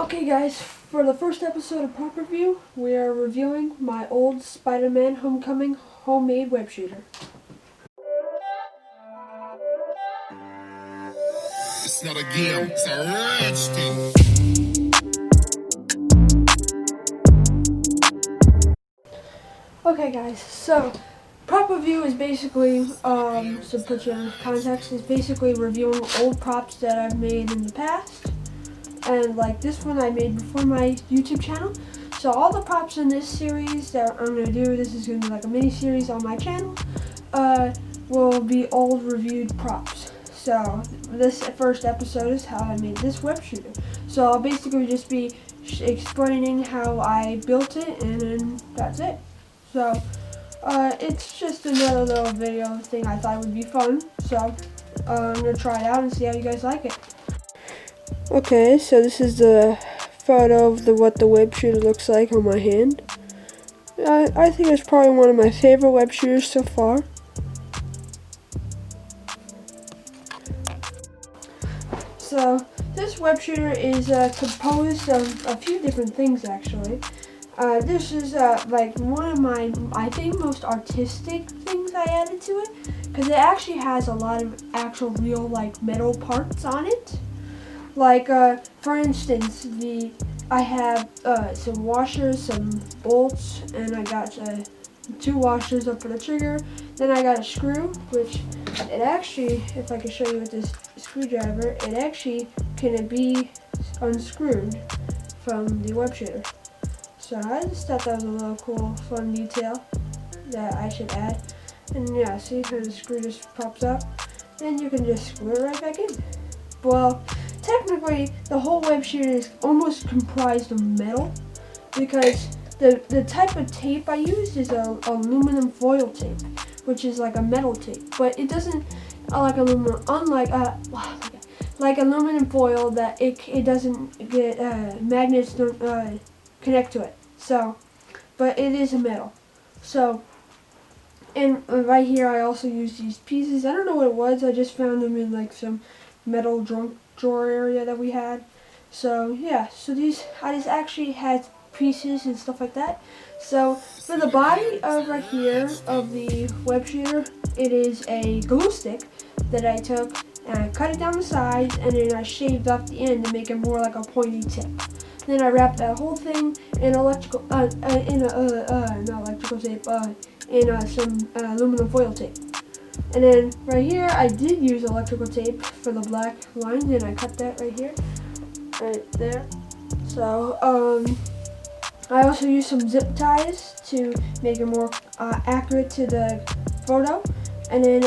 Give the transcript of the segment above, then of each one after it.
Okay guys, for the first episode of Prop Review, we are reviewing my old Spider-Man Homecoming homemade web shooter. It's not a game, it's a rich thing. Okay guys, so Prop Review is basically, to put you in context, is basically reviewing old props that I've made in the past. And like this one I made before my YouTube channel. So all the props in this series that I'm going to do, this is going to be like a mini series on my channel, will be old reviewed props. So this first episode is how I made this web shooter. So I'll basically just be explaining how I built it, and then that's it. So it's just another little video thing I thought would be fun. So I'm going to try it out and see how you guys like it. Okay, so this is the photo of what the web shooter looks like on my hand. I think it's probably one of my favorite web shooters so far. So this web shooter is composed of a few different things actually. This is like one of my, I think, most artistic things I added to it, because it actually has a lot of actual real like metal parts on it. Like, for instance, I have some washers, some bolts, and I got 2 washers up for the trigger. Then I got a screw, which it actually, if I can show you with this screwdriver, it actually can be unscrewed from the web shooter. So I just thought that was a little cool, fun detail that I should add. And yeah, see how the screw just pops up? Then you can just screw it right back in. Well, technically, the whole web shooter is almost comprised of metal, because the type of tape I used is aluminum foil tape, which is like a metal tape, but it doesn't like aluminum. Unlike like aluminum foil, that it doesn't get magnets don't connect to it. So, but it is a metal. So, and right here I also used these pieces. I don't know what it was. I just found them in like some metal junk drawer area that we had. So yeah, so I just actually had pieces and stuff like that. So for the body of right here of the web shooter, it is a glue stick that I took and I cut it down the sides, and then I shaved off the end to make it more like a pointy tip. Then I wrapped that whole thing in electrical not electrical tape, in some aluminum foil tape. And then right here, I did use electrical tape for the black lines, and I cut that right here, right there. So, I also used some zip ties to make it more accurate to the photo. And then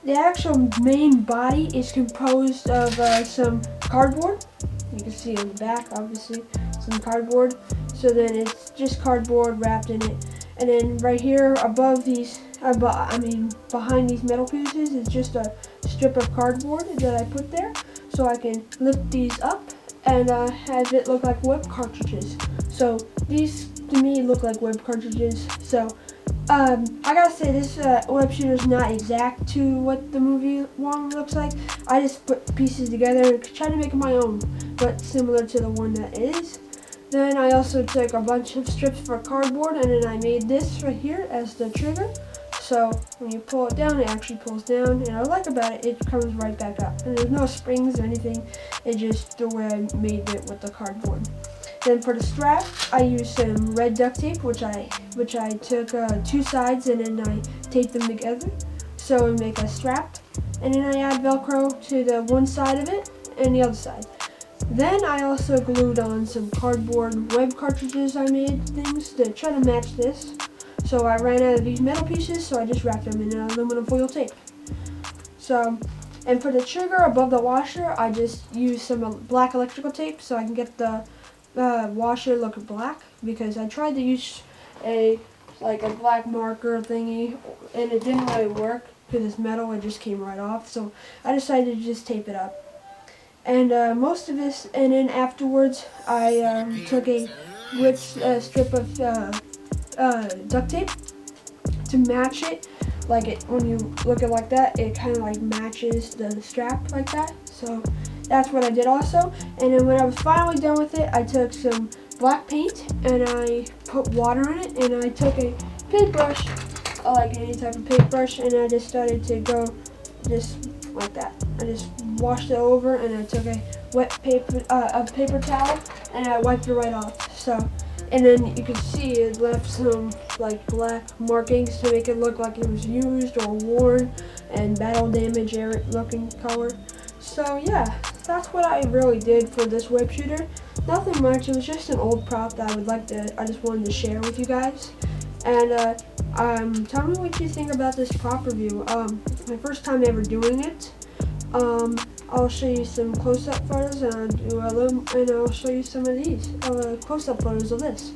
the actual main body is composed of some cardboard. You can see on the back, obviously, some cardboard. So then it's just cardboard wrapped in it. And then right here above these, behind these metal pieces is just a strip of cardboard that I put there, so I can lift these up and have it look like web cartridges. So these to me look like web cartridges. So I gotta say, this web shooter is not exact to what the movie one looks like. I just put pieces together and try to make it my own, but similar to the one that is. Then I also took a bunch of strips for cardboard, and then I made this right here as the trigger. So when you pull it down, it actually pulls down, and I like about it, it comes right back up. And there's no springs or anything, it's just the way I made it with the cardboard. Then for the strap, I used some red duct tape, which I took 2 sides and then I taped them together so it would make a strap. And then I add Velcro to the one side of it and the other side. Then I also glued on some cardboard web cartridges I made things to try to match this. So I ran out of these metal pieces, so I just wrapped them in aluminum foil tape. So, and for the trigger above the washer, I just used some black electrical tape so I can get the washer look black, because I tried to use a black marker thingy and it didn't really work because it's metal. It just came right off. So I decided to just tape it up. And most of this, and then afterwards, I took a rich strip of duct tape to match it. Like it, when you look at it like that, it kind of like matches the strap like that. So that's what I did also. And then when I was finally done with it, I took some black paint and I put water in it, and I took a paintbrush, like any type of paintbrush, and I just started to go just like that. I just washed it over, and I took a paper towel, and I wiped it right off. So, and then you can see it left some like black markings to make it look like it was used or worn and battle damage looking color. So yeah, that's what I really did for this web shooter. Nothing much. It was just an old prop that I just wanted to share with you guys. And tell me what you think about this prop review. My first time ever doing it. I'll show you some close-up photos, and I'll show you some of these close-up photos of this.